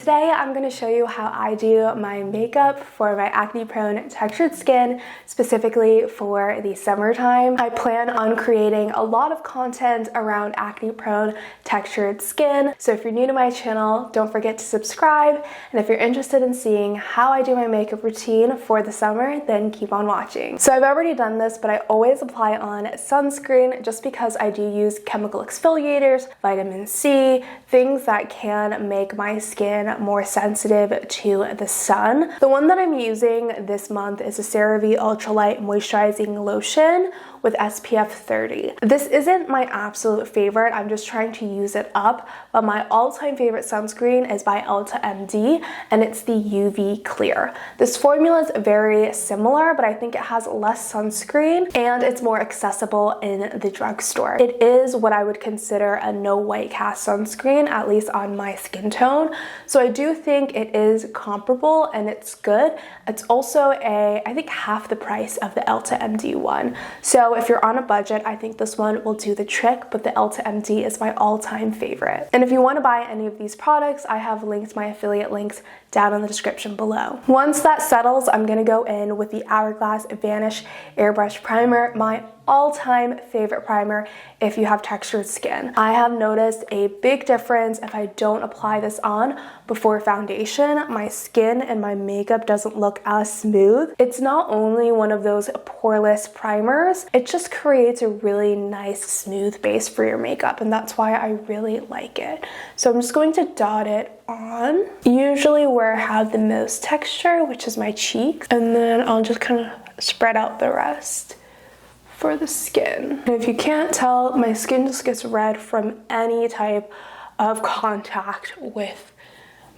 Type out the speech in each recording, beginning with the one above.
today I'm going to show you how I do my makeup for my acne prone textured skin, specifically for the summertime. I plan on creating a lot of content around acne prone textured skin, so if you're new to my channel, don't forget to subscribe, and if you're interested in seeing how I do my makeup routine for the summer, then keep on watching. So I've already done this, but I always apply on sunscreen just because I do use chemical exfoliators, vitamin C, things that can make my skin more sensitive to the sun. The one that I'm using this month is a CeraVe Ultralight Moisturizing Lotion with SPF 30. This isn't my absolute favorite, I'm just trying to use it up, but my all-time favorite sunscreen is by e.l.f. and it's the UV Clear. This formula is very similar, but I think it has less sunscreen and it's more accessible in the drugstore. It is what I would consider a no white cast sunscreen, at least on my skin tone. So I do think it is comparable and it's good. It's also I think half the price of the e.l.f. one. So if you're on a budget, I think this one will do the trick, but the e.l.f. is my all-time favorite. And if you want to buy any of these products, I have linked my affiliate links down in the description below. Once that settles, I'm gonna go in with the Hourglass Vanish Airbrush Primer, my all-time favorite primer if you have textured skin. I have noticed a big difference if I don't apply this on before foundation. My skin and my makeup doesn't look as smooth. It's not only one of those poreless primers, it just creates a really nice smooth base for your makeup, and that's why I really like it. So I'm just going to dot it on, usually where I have the most texture, which is my cheeks, and then I'll just kind of spread out the rest for the skin. And if you can't tell, my skin just gets red from any type of contact with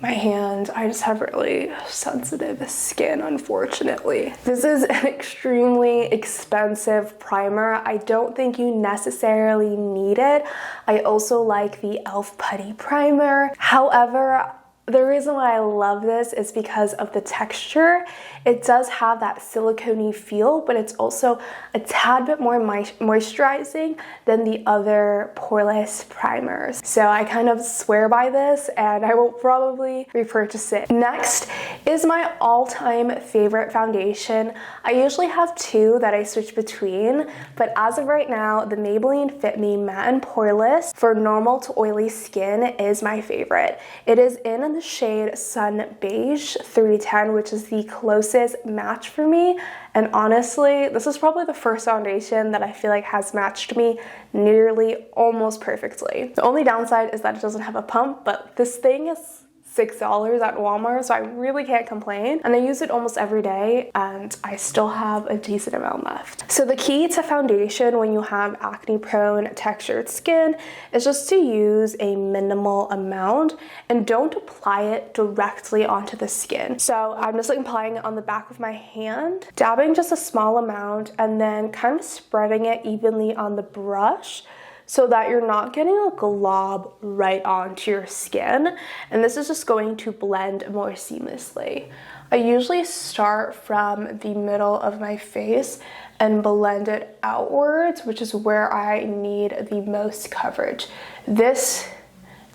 my hand. I just have really sensitive skin, unfortunately. This is an extremely expensive primer. I don't think you necessarily need it. I also like the e.l.f. Putty Primer. However, the reason why I love this is because of the texture. It does have that silicone-y feel, but it's also a tad bit more moisturizing than the other poreless primers. So I kind of swear by this and I will probably repurchase it. Next is my all-time favorite foundation. I usually have two that I switch between, but as of right now, the Maybelline Fit Me Matte and Poreless for normal to oily skin is my favorite. It is in the shade Sun Beige 310, which is the closest match for me, and honestly this is probably the first foundation that I feel like has matched me nearly almost perfectly. The only downside is that it doesn't have a pump, but this thing is $6 at Walmart, so I really can't complain, and I use it almost every day and I still have a decent amount left. So the key to foundation when you have acne prone textured skin is just to use a minimal amount and don't apply it directly onto the skin. So I'm just like applying it on the back of my hand, dabbing just a small amount, and then kind of spreading it evenly on the brush so that you're not getting a glob right onto your skin, and this is just going to blend more seamlessly. I usually start from the middle of my face and blend it outwards, which is where I need the most coverage. This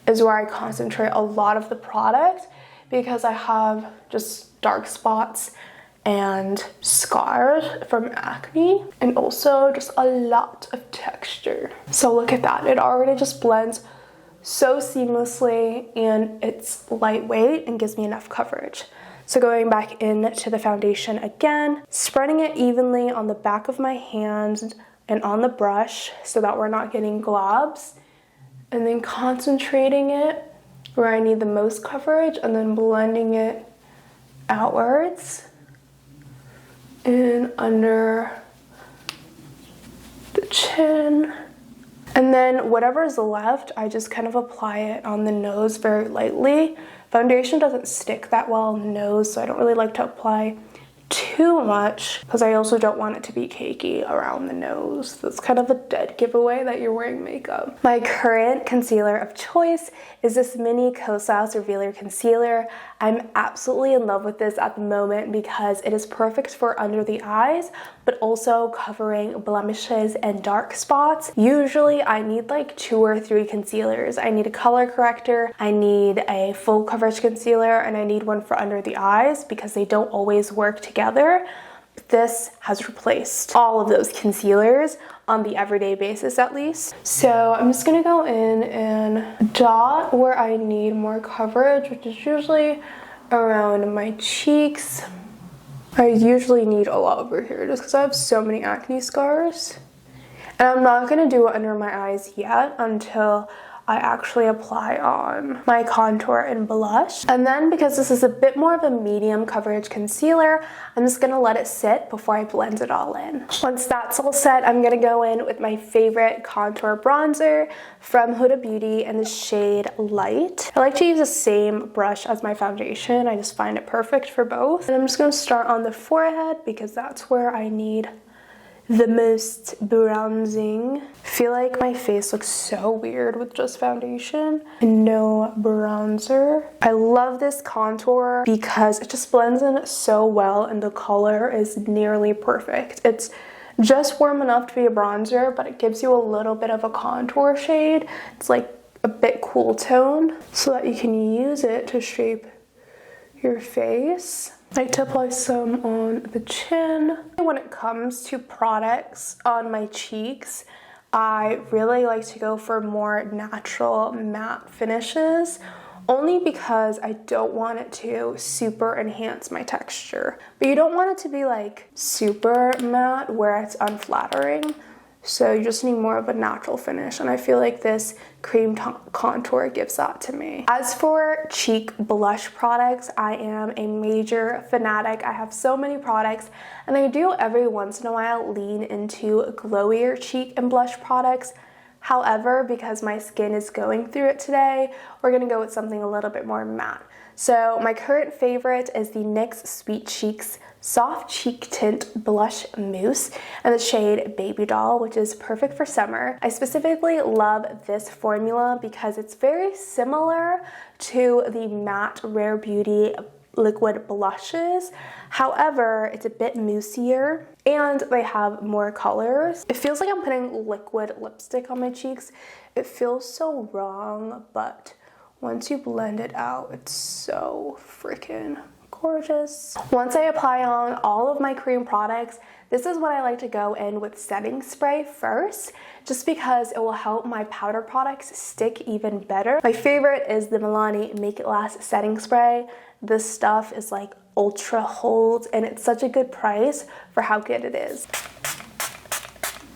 is where I concentrate a lot of the product because I have just dark spots and scars from acne, and also just a lot of texture. So look at that, it already just blends so seamlessly and it's lightweight and gives me enough coverage. So going back into the foundation again, spreading it evenly on the back of my hand and on the brush so that we're not getting globs, and then concentrating it where I need the most coverage and then blending it outwards and under the chin. And then whatever is left, I just kind of apply it on the nose very lightly. Foundation doesn't stick that well on the nose, so I don't really like to apply too much because I also don't want it to be cakey around the nose. That's kind of a dead giveaway that you're wearing makeup. My current concealer of choice is this mini Kosas Revealer Concealer. I'm absolutely in love with this at the moment because it is perfect for under the eyes, but also covering blemishes and dark spots. Usually I need like 2 or 3 concealers. I need a color corrector, I need a full coverage concealer, and I need one for under the eyes because they don't always work together. This has replaced all of those concealers on the everyday basis at least. So I'm just gonna go in and dot where I need more coverage, which is usually around my cheeks. I usually need a lot over here just because I have so many acne scars. And I'm not gonna do it under my eyes yet until I actually apply on my contour and blush. And then because this is a bit more of a medium coverage concealer, I'm just gonna let it sit before I blend it all in. Once that's all set, I'm gonna go in with my favorite contour bronzer from Huda Beauty in the shade Light. I like to use the same brush as my foundation. I just find it perfect for both. And I'm just gonna start on the forehead because that's where I need the most bronzing. I feel like my face looks so weird with just foundation and no bronzer. I love this contour because it just blends in so well and the color is nearly perfect. It's just warm enough to be a bronzer, but it gives you a little bit of a contour shade. It's like a bit cool tone so that you can use it to shape your face. I like to apply some on the chin. When it comes to products on my cheeks, I really like to go for more natural matte finishes, only because I don't want it to super enhance my texture. But you don't want it to be like super matte where it's unflattering. So you just need more of a natural finish, and I feel like this cream contour gives that to me. As for cheek blush products, I am a major fanatic. I have so many products, and I do every once in a while lean into glowier cheek and blush products. However, because my skin is going through it today, we're gonna go with something a little bit more matte. So my current favorite is the NYX Sweet Cheeks Soft Cheek Tint Blush Mousse in the shade Baby Doll, which is perfect for summer. I specifically love this formula because it's very similar to the matte Rare Beauty liquid blushes. However, it's a bit moussier and they have more colors. It feels like I'm putting liquid lipstick on my cheeks. It feels so wrong, but once you blend it out, it's so freaking gorgeous. Once I apply on all of my cream products, this is when I like to go in with setting spray first, just because it will help my powder products stick even better. My favorite is the Milani Make It Last setting spray. This stuff is like ultra hold, and it's such a good price for how good it is.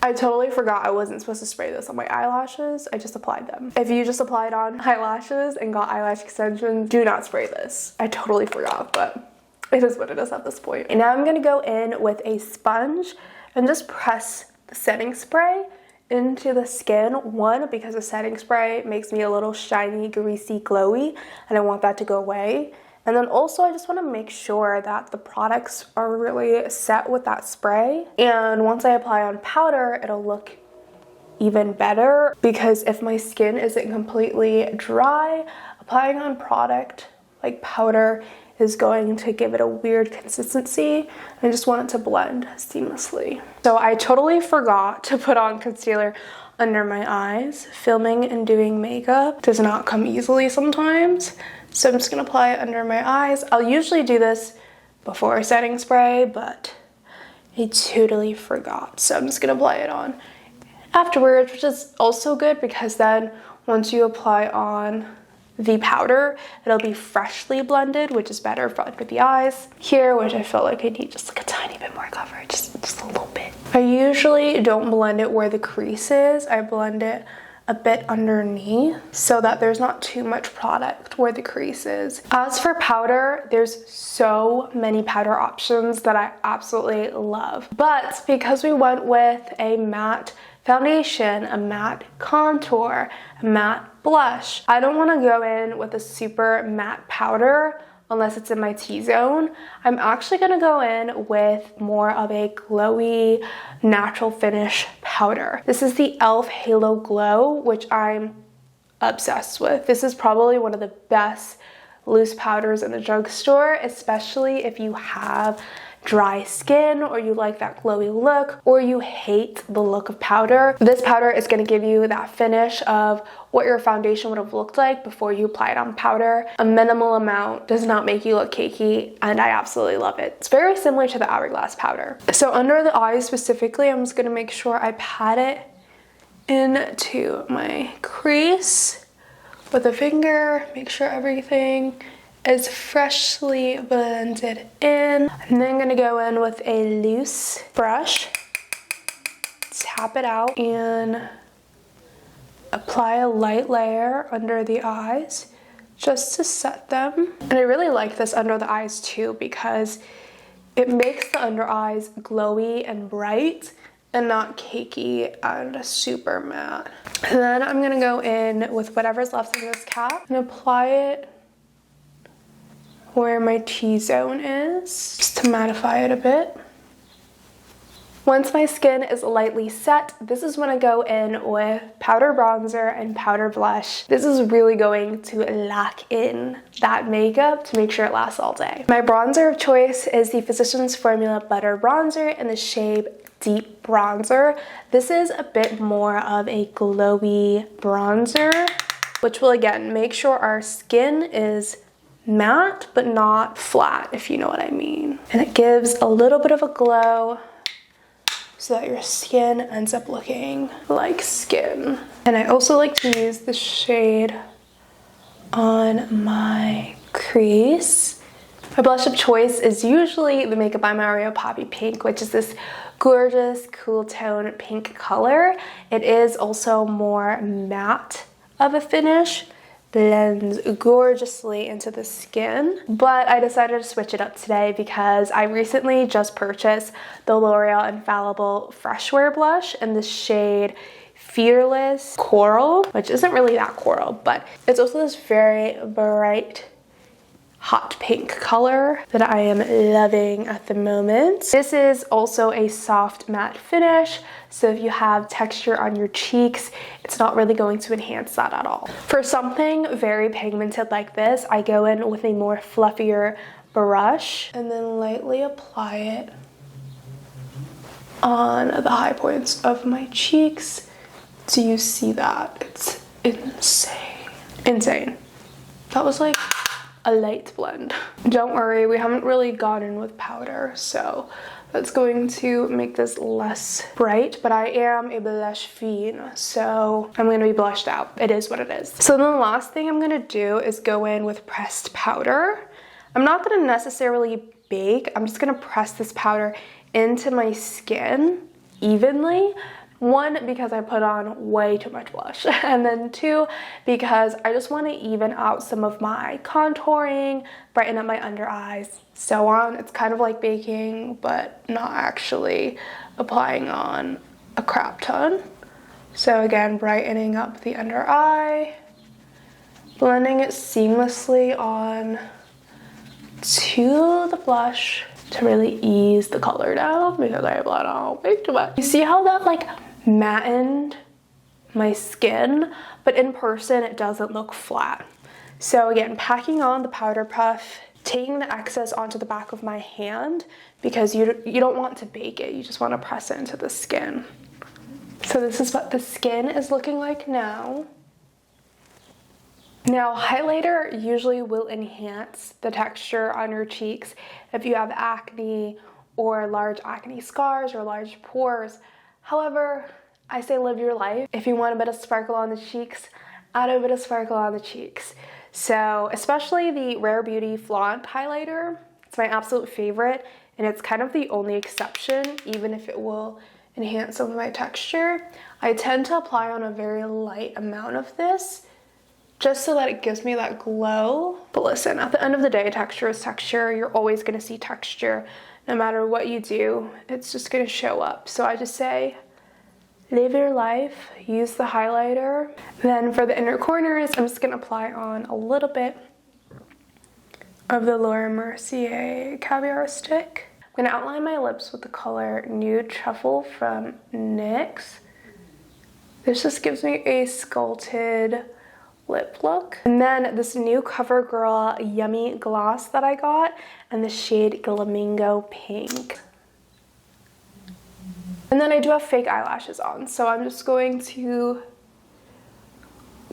I totally forgot I wasn't supposed to spray this on my eyelashes. I just applied them. If you just applied on eyelashes and got eyelash extensions, do not spray this. I totally forgot, but it is what it is at this point. And now I'm gonna go in with a sponge and just press the setting spray into the skin. One, because the setting spray makes me a little shiny, greasy, glowy, and I want that to go away. And then also I just want to make sure that the products are really set with that spray. And once I apply on powder, it'll look even better, because if my skin isn't completely dry, applying on product like powder is going to give it a weird consistency. I just want it to blend seamlessly. So I totally forgot to put on concealer under my eyes. Filming and doing makeup does not come easily sometimes. So I'm just gonna apply it under my eyes. I'll usually do this before setting spray, but I totally forgot. So I'm just gonna apply it on afterwards, which is also good because then once you apply on the powder, it'll be freshly blended, which is better for under the eyes. Here, which I felt like I need just like a tiny bit more coverage, just a little bit. I usually don't blend it where the crease is. I blend it a bit underneath so that there's not too much product where the crease is. As for powder, there's so many powder options that I absolutely love. But because we went with a matte foundation, a matte contour, a matte blush, I don't want to go in with a super matte powder unless it's in my T-zone. I'm actually gonna go in with more of a glowy natural finish powder. This is the e.l.f. Halo Glow, which I'm obsessed with. This is probably one of the best loose powders in the drugstore, especially if you have dry skin or you like that glowy look or you hate the look of powder. This powder is going to give you that finish of what your foundation would have looked like before you apply it on powder. A minimal amount does not make you look cakey, and I absolutely love it. It's very similar to the Hourglass powder. So under the eyes specifically, I'm just going to make sure I pat it into my crease with a finger, make sure everything is freshly blended in. And then I'm gonna go in with a loose brush, tap it out, and apply a light layer under the eyes just to set them. And I really like this under the eyes too because it makes the under eyes glowy and bright and not cakey and super matte. And then I'm gonna go in with whatever's left in this cap and apply it where my T-zone is, just to mattify it a bit. Once my skin is lightly set, this is when I go in with powder bronzer and powder blush. This is really going to lock in that makeup to make sure it lasts all day. My bronzer of choice is the Physicians Formula Butter Bronzer in the shade Deep Bronzer. This is a bit more of a glowy bronzer, which will again make sure our skin is matte but not flat, if you know what I mean. And it gives a little bit of a glow so that your skin ends up looking like skin. And I also like to use the shade on my crease. My blush of choice is usually the Makeup by Mario Poppy Pink, which is this gorgeous cool tone pink color. It is also more matte of a finish, blends gorgeously into the skin, but I decided to switch it up today because I recently just purchased the L'Oreal Infallible Fresh Wear blush in the shade Fearless Coral, which isn't really that coral, but it's also this very bright hot pink color that I am loving at the moment. This is also a soft matte finish, so if you have texture on your cheeks, it's not really going to enhance that at all. For something very pigmented like this, I go in with a more fluffier brush and then lightly apply it on the high points of my cheeks. Do you see that? It's insane. Insane. That was like a light blend. Don't worry, we haven't really gone in with powder, so that's going to make this less bright, but I am a blush fiend, so I'm gonna be blushed out. It is what it is. So then the last thing I'm gonna do is go in with pressed powder. I'm not gonna necessarily bake, I'm just gonna press this powder into my skin evenly. One, because I put on way too much blush, and then two, because I just want to even out some of my contouring, brighten up my under eyes, so on. It's kind of like baking, but not actually applying on a crap ton. So again, brightening up the under eye, blending it seamlessly on to the blush to really ease the color down because I blend out way too much. You see how that like mattened my skin, but in person it doesn't look flat. So again, packing on the powder puff, taking the excess onto the back of my hand because you don't want to bake it, you just want to press it into the skin. So this is what the skin is looking like now. Now, highlighter usually will enhance the texture on your cheeks if you have acne or large acne scars or large pores. However, I say live your life. If you want a bit of sparkle on the cheeks, add a bit of sparkle on the cheeks. So especially the Rare Beauty Flaunt highlighter, it's my absolute favorite, and it's kind of the only exception, even if it will enhance some of my texture. I tend to apply on a very light amount of this, just so that it gives me that glow. But listen, at the end of the day, texture is texture. You're always gonna see texture. No matter what you do, it's just gonna show up. So I just say, live your life, use the highlighter. Then for the inner corners, I'm just gonna apply on a little bit of the Laura Mercier Caviar Stick. I'm gonna outline my lips with the color Nude Truffle from NYX. This just gives me a sculpted lip look. And then this new CoverGirl Yummy Gloss that I got, and the shade Glamingo Pink. And then I do have fake eyelashes on, so I'm just going to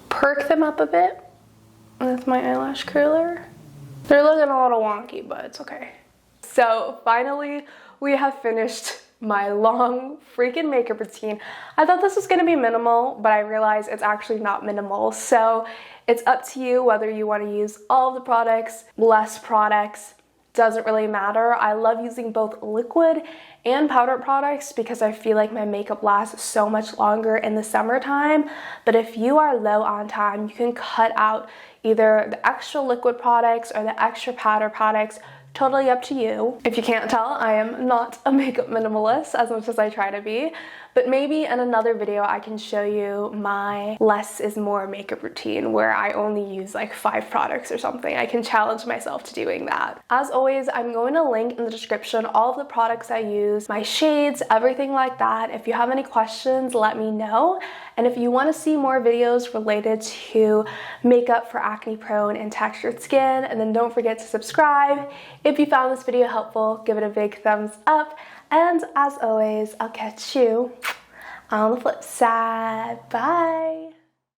perk them up a bit with my eyelash curler. They're looking a little wonky, but it's okay. So finally, we have finished my long freaking makeup routine. I thought this was gonna be minimal, but I realized it's actually not minimal. So it's up to you whether you wanna use all of the products, less products, doesn't really matter. I love using both liquid and powder products because I feel like my makeup lasts so much longer in the summertime. But if you are low on time, you can cut out either the extra liquid products or the extra powder products. Totally up to you. If you can't tell, I am not a makeup minimalist as much as I try to be, but maybe in another video I can show you my less is more makeup routine where I only use like 5 products or something. I can challenge myself to doing that. As always, I'm going to link in the description all of the products I use, my shades, everything like that. If you have any questions, let me know. And if you want to see more videos related to makeup for acne prone and textured skin, and then don't forget to subscribe. If you found this video helpful, give it a big thumbs up. And as always, I'll catch you on the flip side. Bye.